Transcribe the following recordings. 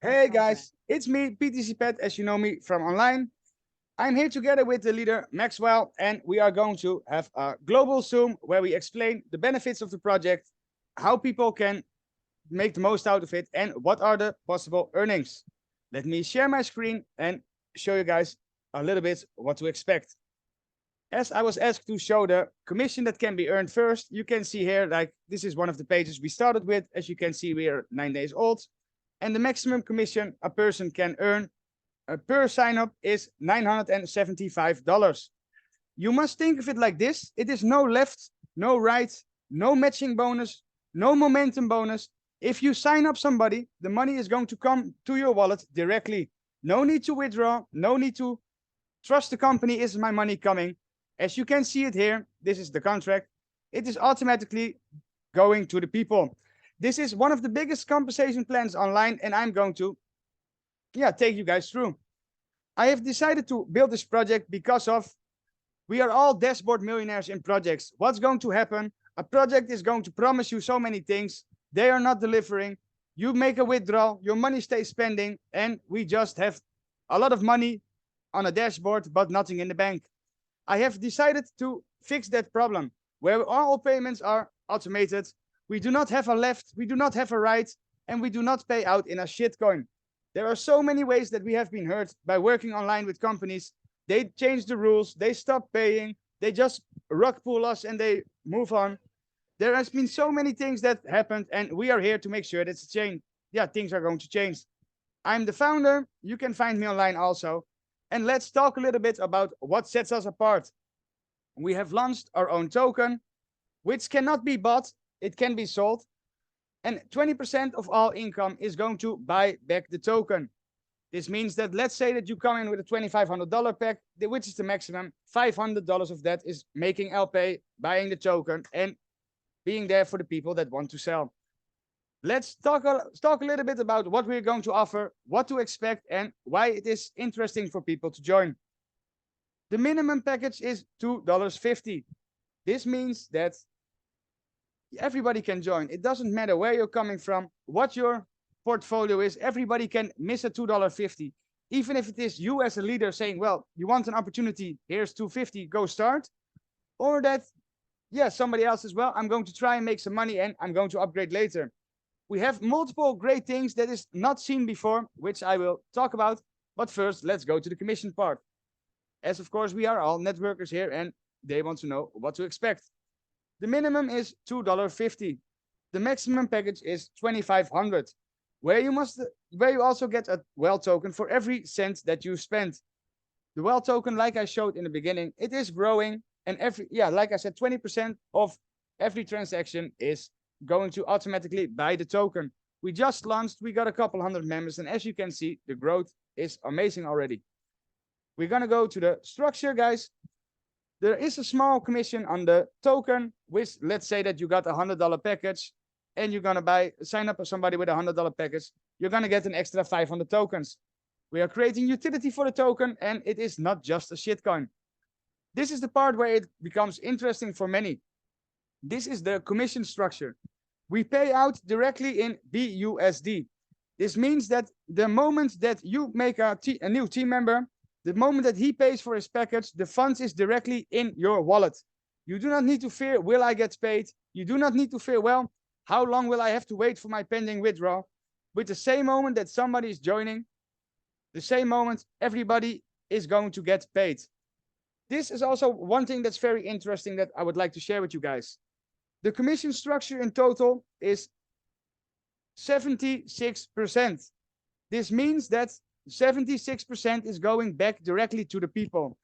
Hey guys, it's me, PTC Pet, as you know me from online. I'm here together with the leader, Maxwell, and we are going to have a global Zoom where we explain the benefits of the project, how people can make the most out of it, and what are the possible earnings. Let me share my screen and show you guys a little bit what to expect. As I was asked to show the commission that can be earned first, you can see here, like this is one of the pages we started with. As you can see, we are 9 days old. And the maximum commission a person can earn per sign up is $975. You must think of it like this. It is no left, no right, no matching bonus, no momentum bonus. If you sign up somebody, the money is going to come to your wallet directly. No need to withdraw, no need to trust the company. Is my money coming? As you can see it here, this is the contract. It is automatically going to the people. This is one of the biggest compensation plans online, and I'm going to take you guys through. I have decided to build this project because of we are all dashboard millionaires in projects. What's going to happen? A project is going to promise you so many things. They are not delivering. You make a withdrawal, your money stays spending, and we just have a lot of money on a dashboard, but nothing in the bank. I have decided to fix that problem where all payments are automated. We do not have a left, we do not have a right, and we do not pay out in a shitcoin. There are so many ways that we have been hurt by working online with companies. They change the rules, they stop paying, they just rug pull us and they move on. There has been so many things that happened, and we are here to make sure that's a change. Yeah, things are going to change. I'm the founder. You can find me online also. And let's talk a little bit about what sets us apart. We have launched our own token, which cannot be bought. It can be sold. And 20% of all income is going to buy back the token. This means that let's say that you come in with a $2,500 pack, which is the maximum. $500 of that is making LP, buying the token, and being there for the people that want to sell. Let's talk a little bit about what we're going to offer, what to expect, and why it is interesting for people to join. The minimum package is $2.50. This means that everybody can join. It doesn't matter where you're coming from, what your portfolio is. Everybody can miss a $2.50. Even if it is you as a leader saying, well, you want an opportunity, here's $2.50, go start. Or that, somebody else as well, I'm going to try and make some money and I'm going to upgrade later. We have multiple great things that is not seen before, which I will talk about. But first, let's go to the commission part. As of course, we are all networkers here and they want to know what to expect. The minimum is $2.50. The maximum package is $2,500, where you also get a well token for every cent that you spend. The well token, like I showed in the beginning, it is growing, and like I said, 20% of every transaction is going to automatically buy the token. We just launched, we got a couple hundred members, and as you can see, the growth is amazing already. We're gonna go to the structure, guys. There is a small commission on the token, which let's say that you got a $100 package and you're gonna sign up for somebody with a $100 package, you're gonna get an extra 500 tokens. We are creating utility for the token, and it is not just a shitcoin. This is the part where it becomes interesting for many. This is the commission structure. We pay out directly in BUSD. This means that the moment that you make a new team member, the moment that he pays for his package, the funds is directly in your wallet. You do not need to fear, will I get paid? You do not need to fear, well, how long will I have to wait for my pending withdrawal? With the same moment that somebody is joining, the same moment everybody is going to get paid. This is also one thing that's very interesting that I would like to share with you guys. The commission structure in total is 76%. This means that 76% is going back directly to the people.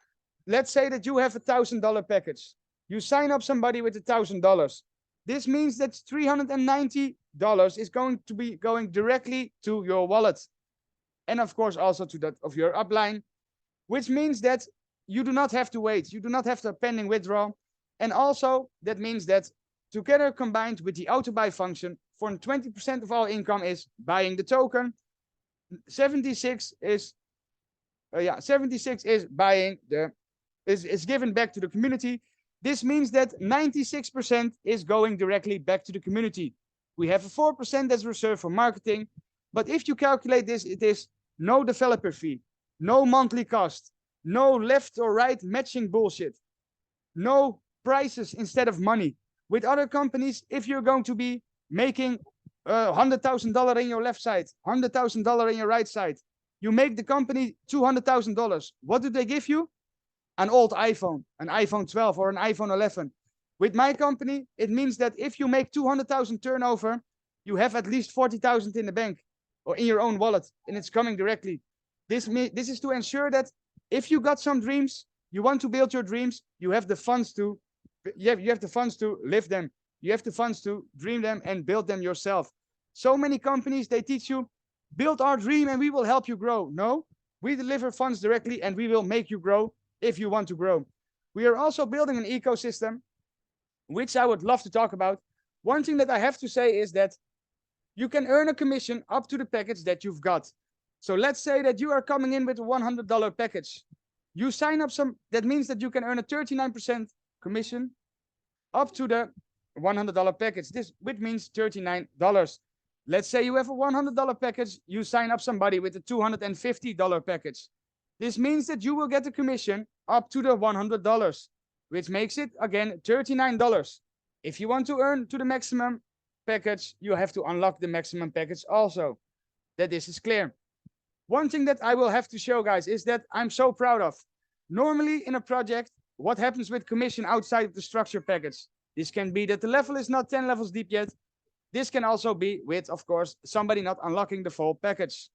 Let's say that you have a $1,000 package. You sign up somebody with $1,000. This means that $390 is going to be going directly to your wallet. And of course, also to that of your upline, which means that you do not have to wait. You do not have to pending withdrawal. And also that means that together combined with the auto buy function, for 20% of all income is buying the token. 76 is buying is given back to the community. This means that 96% is going directly back to the community. We have a 4% that's reserved for marketing, But if you calculate this, it is no developer fee, no monthly cost, no left or right matching bullshit, no prices instead of money. With other companies, if you're going to be making $100,000 in your left side, $100,000 in your right side, you make the company $200,000. What do they give you? An old iPhone, an iPhone 12 or an iPhone 11. With my company, it means that if you make 200,000 turnover, you have at least 40,000 in the bank or in your own wallet, and it's coming directly. This is to ensure that if you got some dreams, you want to build your dreams, you have the funds to live them. You have the funds to dream them and build them yourself. So many companies, they teach you, build our dream and we will help you grow. No, we deliver funds directly and we will make you grow if you want to grow. We are also building an ecosystem, which I would love to talk about. One thing that I have to say is that you can earn a commission up to the package that you've got. So let's say that you are coming in with a $100 package. You sign up that means that you can earn a 39% commission up to the $100 package. Which means $39. Let's say you have a $100 package, you sign up somebody with a $250 package. This means that you will get a commission up to the $100, which makes it, again, $39. If you want to earn to the maximum package, you have to unlock the maximum package also. That this is clear. One thing that I will have to show, guys, is that I'm so proud of. Normally in a project, what happens with commission outside of the structure package? This can be that the level is not 10 levels deep yet. This can also be with, of course, somebody not unlocking the full package.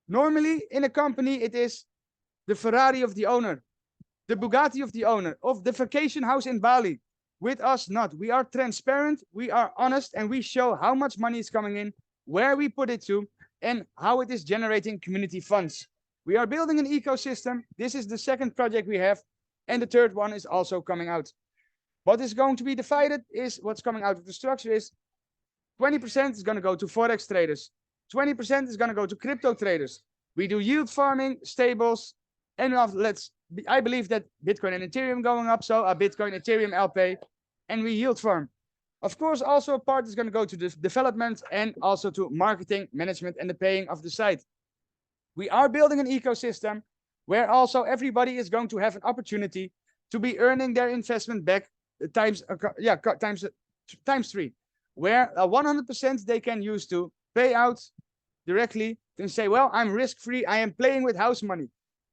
Normally in a company, it is the Ferrari of the owner, the Bugatti of the owner, of the vacation house in Bali. With us, not. We are transparent, we are honest, and we show how much money is coming in, where we put it to, and how it is generating community funds. We are building an ecosystem. This is the second project we have, and the third one is also coming out. What is going to be divided is what's coming out of the structure is 20% is going to go to Forex traders. 20% is going to go to crypto traders. We do yield farming, stables, and I believe that Bitcoin and Ethereum going up, so a Bitcoin, Ethereum, LP, and we yield farm. Of course, also a part is going to go to the development and also to marketing, management, and the paying of the site. We are building an ecosystem where also everybody is going to have an opportunity to be earning their investment back times 3, where 100% they can use to pay out directly and say, well, I'm risk-free, I am playing with house money.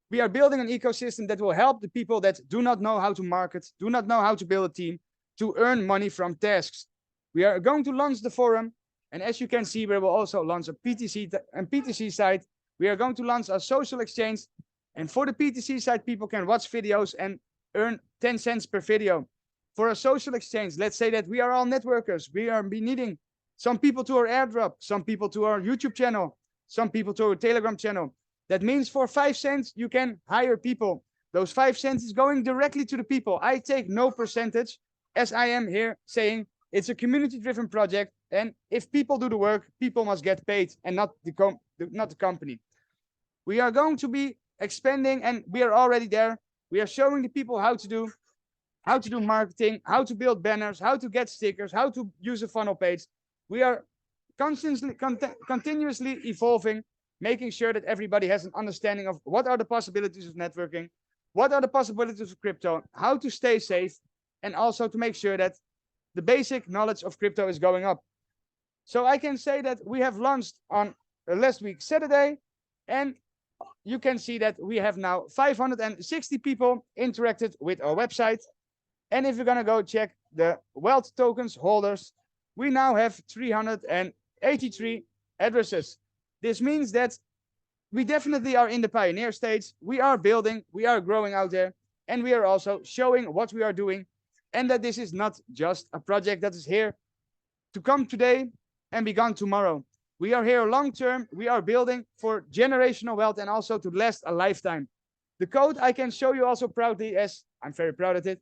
We are building an ecosystem that will help the people that do not know how to market, do not know how to build a team, to earn money from tasks. We are going to launch the forum, and as you can see, we will also launch a PTC site. We are going to launch a social exchange, and for the PTC site, people can watch videos and earn 10 cents per video. For a social exchange, let's say that we are all networkers. We are needing some people to our airdrop, some people to our YouTube channel, some people to our Telegram channel. That means for 5 cents, you can hire people. Those 5 cents is going directly to the people. I take no percentage, as I am here saying it's a community-driven project. And if people do the work, people must get paid and not the company. We are going to be expanding, and we are already there. We are showing the people how to do marketing, how to build banners, how to get stickers, how to use a funnel page. We are continuously evolving, making sure that everybody has an understanding of what are the possibilities of networking, what are the possibilities of crypto, how to stay safe, and also to make sure that the basic knowledge of crypto is going up. So I can say that we have launched on last week, Saturday, and you can see that we have now 560 people interacted with our website. And if you're going to go check the wealth tokens holders, we now have 383 addresses. This means that we definitely are in the pioneer stage. We are building, we are growing out there, and we are also showing what we are doing, and that this is not just a project that is here to come today and be gone tomorrow. We are here long term. We are building for generational wealth and also to last a lifetime. The code I can show you also proudly, as I'm very proud of it,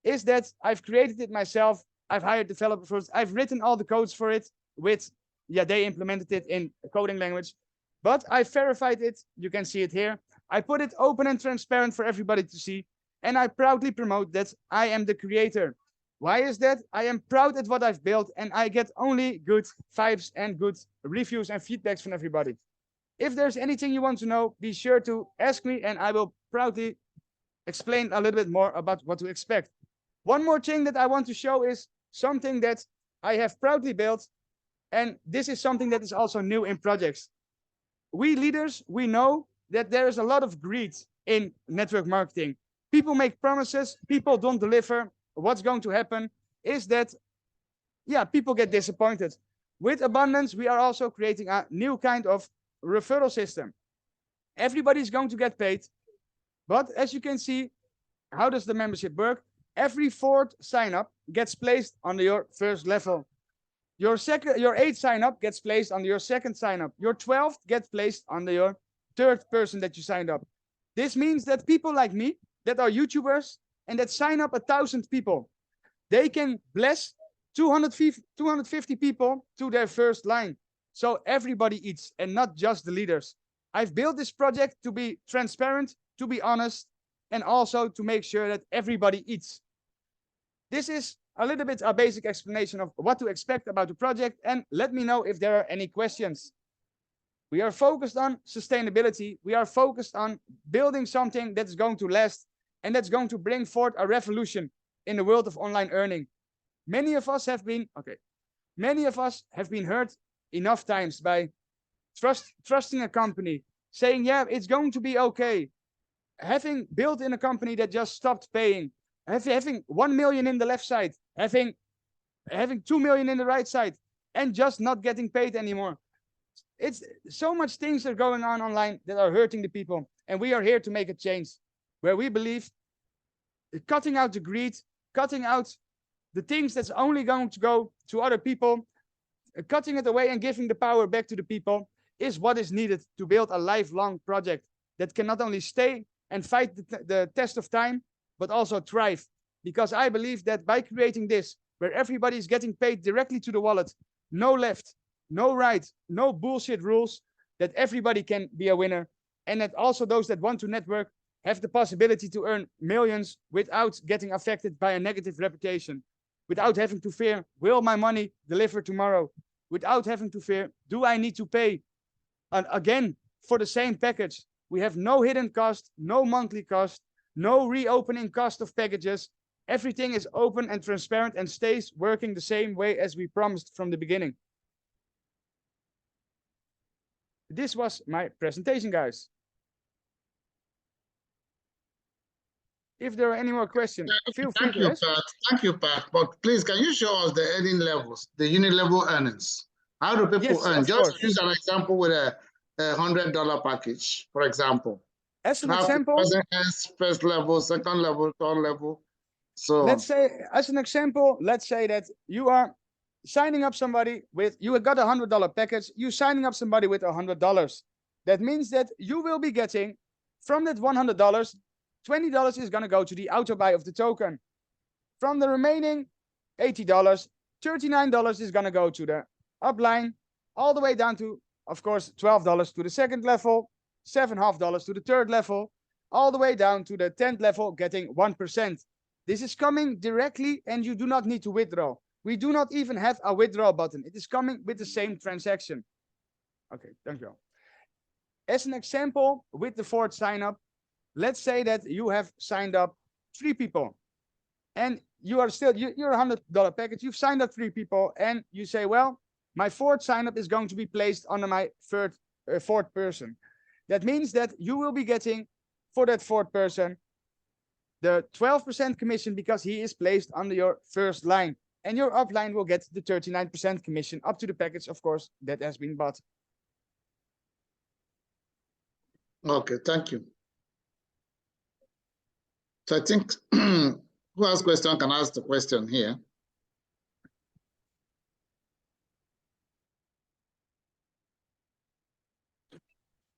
is that I've created it myself. I've hired developers. I've written all the codes for it they implemented it in a coding language, but I verified it. You can see it here. I put it open and transparent for everybody to see, and I proudly promote that I am the creator. Why is that? I am proud at what I've built, and I get only good vibes and good reviews and feedbacks from everybody. If there's anything you want to know, be sure to ask me, and I will proudly explain a little bit more about what to expect. One more thing that I want to show is something that I have proudly built, and this is something that is also new in projects. We leaders, we know that there is a lot of greed in network marketing. People make promises, people don't deliver. What's going to happen is that, yeah, people get disappointed. With abundance, we are also creating a new kind of referral system. Everybody's going to get paid, but as you can see, how does the membership work? Every fourth sign up gets placed under your first level. Your 8th sign up gets placed under your 2nd sign up. Your 12th gets placed under your 3rd person that you signed up. This means that people like me, that are YouTubers, and that sign up 1,000 people, they can bless 250 people to their first line. So everybody eats, and not just the leaders. I've built this project to be transparent, to be honest, and also to make sure that everybody eats. This is a little bit a basic explanation of what to expect about the project, and let me know if there are any questions. We are focused on sustainability. We are focused on building something that's going to last and that's going to bring forth a revolution in the world of online earning. Many of us have been hurt enough times by trusting a company, saying, yeah, it's going to be okay. Having built in a company that just stopped paying, having 1 million in the left side, having 2 million in the right side, and just not getting paid anymore. It's so much things are going on online that are hurting the people, and we are here to make a change where we believe cutting out the greed, cutting out the things that's only going to go to other people, cutting it away and giving the power back to the people is what is needed to build a lifelong project that can not only stay and fight the test of time, but also thrive. Because I believe that by creating this, where everybody is getting paid directly to the wallet, no left, no right, no bullshit rules, that everybody can be a winner. And that also those that want to network have the possibility to earn millions without getting affected by a negative reputation, without having to fear, will my money deliver tomorrow? Without having to fear, do I need to pay again for the same package? We have no hidden cost, no monthly cost, no reopening cost of packages. Everything is open and transparent and stays working the same way as we promised from the beginning. This was my presentation, guys. If there are any more questions, feel free to ask. Thank you, Pat. But please, can you show us the earning levels, the unit level earnings? How do people earn? Just use an example with a $100 package, for example. As an example, first level, second level, third level. So let's say, as an example, let's say that you are signing up somebody with, you got $100 package, you signing up somebody with $100. That means that you will be getting from that $100, $20 is going to go to the auto buy of the token. From the remaining $80, $39 is going to go to the upline, all the way down to, of course, $12 to the second level, $7.50 to the third level, all the way down to the 10th level, getting 1%. This is coming directly, and you do not need to withdraw. We do not even have a withdraw button. It is coming with the same transaction. Okay, thank you. As an example, with the 4th sign up, let's say that you have signed up 3 people, and you are still, you're a $100 package. You've signed up 3 people, and you say, well, my 4th sign up is going to be placed under my 4th person. That means that you will be getting for that 4th person the 12% commission because he is placed under your first line, and your upline will get the 39% commission up to the package, of course, that has been bought. Okay, thank you. So I think who has question can ask the question here.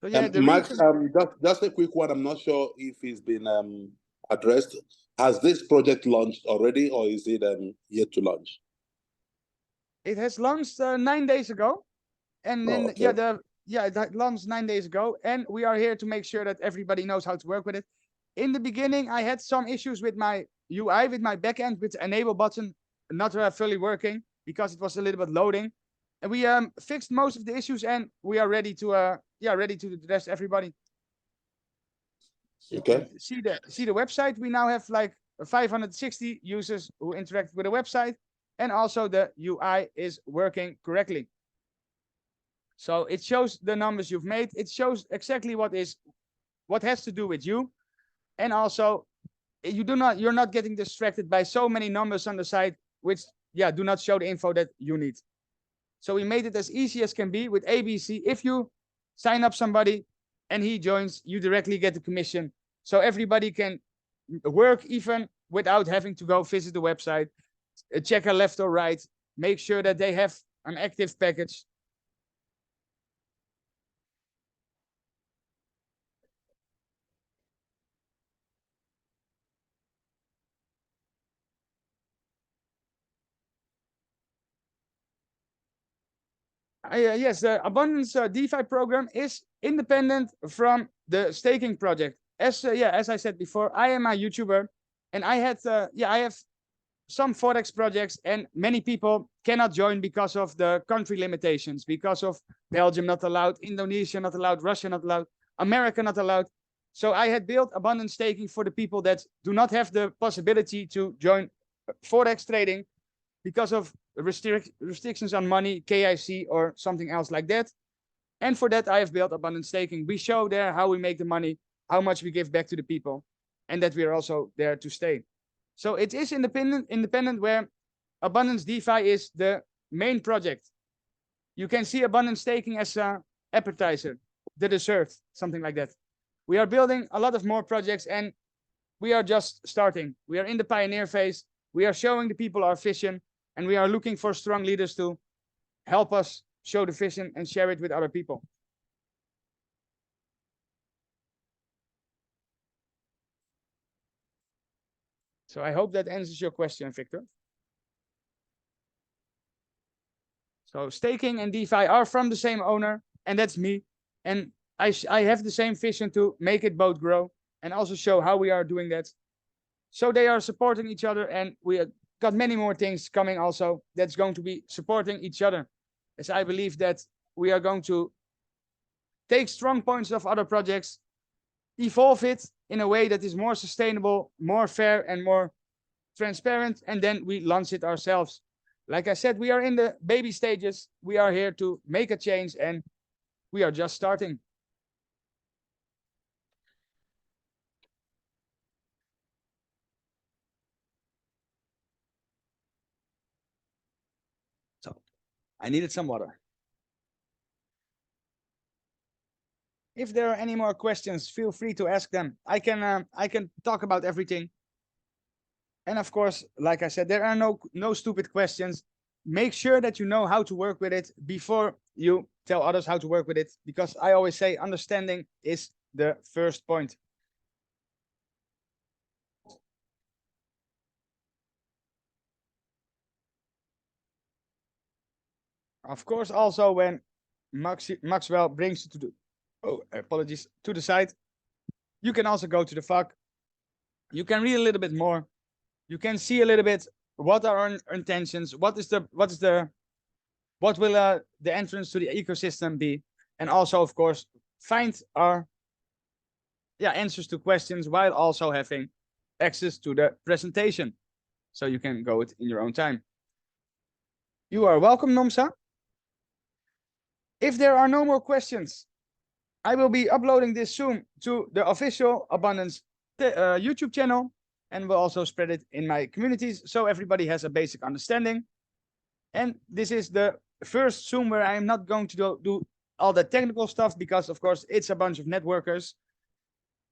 So yeah, Max, just a quick one. I'm not sure if it's been addressed. Has this project launched already, or is it yet to launch? It has launched 9 days ago, and then it launched 9 days ago, and we are here to make sure that everybody knows how to work with it. In the beginning, I had some issues with my UI with my backend with the enable button not fully working because it was a little bit loading. And we fixed most of the issues, and we are ready to address everybody. Okay. See the website. We now have like 560 users who interact with the website, and also the UI is working correctly. So it shows the numbers you've made. It shows exactly what has to do with you, and also you're not getting distracted by so many numbers on the side which do not show the info that you need. So we made it as easy as can be with ABC. If you sign up somebody and he joins, you directly get the commission. So everybody can work even without having to go visit the website, check a left or right, make sure that they have an active package. Yes, the Abundance DeFi program is independent from the staking project. As I said before, I am a YouTuber, and I have some Forex projects, and many people cannot join because of the country limitations, because of Belgium not allowed, Indonesia not allowed, Russia not allowed, America not allowed. So I had built Abundance Staking for the people that do not have the possibility to join Forex trading because of restrictions on money, KIC, or something else like that. And for that, I have built Abundance Staking. We show there how we make the money, how much we give back to the people, and that we are also there to stay. So it is independent where Abundance DeFi is the main project. You can see Abundance Staking as an appetizer, the dessert, something like that. We are building a lot of more projects, and we are just starting. We are in the pioneer phase. We are showing the people our vision, and we are looking for strong leaders to help us show the vision and share it with other people. So I hope that answers your question, Victor. So staking and DeFi are from the same owner, and that's me. And I have the same vision to make it both grow and also show how we are doing that. So they are supporting each other, and we got many more things coming also that's going to be supporting each other, as I believe that we are going to take strong points of other projects, evolve it in a way that is more sustainable, more fair, and more transparent, and then we launch it ourselves. Like I said, we are in the baby stages. We are here to make a change, and we are just starting. So I needed some water. If there are any more questions, feel free to ask them. I can talk about everything. And of course, like I said, there are no stupid questions. Make sure that you know how to work with it before you tell others how to work with it, because I always say understanding is the first point. Of course, also when Maxwell brings you to the site, you can also go to the FAQ. You can read a little bit more. You can see a little bit what are our intentions, what will the entrance to the ecosystem be, and also, of course, find our answers to questions while also having access to the presentation, so you can go it in your own time. You are welcome, Nomsa. If there are no more questions, I will be uploading this soon to the official Abundance YouTube channel, and will also spread it in my communities so everybody has a basic understanding. And this is the first Zoom where I am not going to do all the technical stuff, because of course it's a bunch of networkers.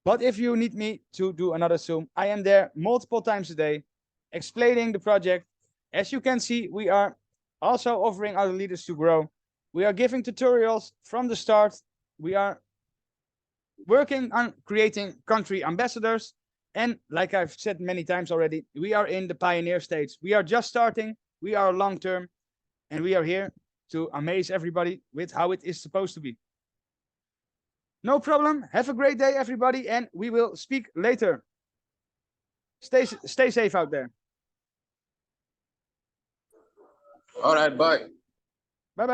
But if you need me to do another Zoom, I am there multiple times a day explaining the project. As you can see, we are also offering other leaders to grow. We are giving tutorials from the start. We are working on creating country ambassadors. And like I've said many times already, we are in the pioneer stage. We are just starting. We are long-term, and we are here to amaze everybody with how it is supposed to be. No problem. Have a great day, everybody, and we will speak later. Stay safe out there. All right, bye. Bye-bye.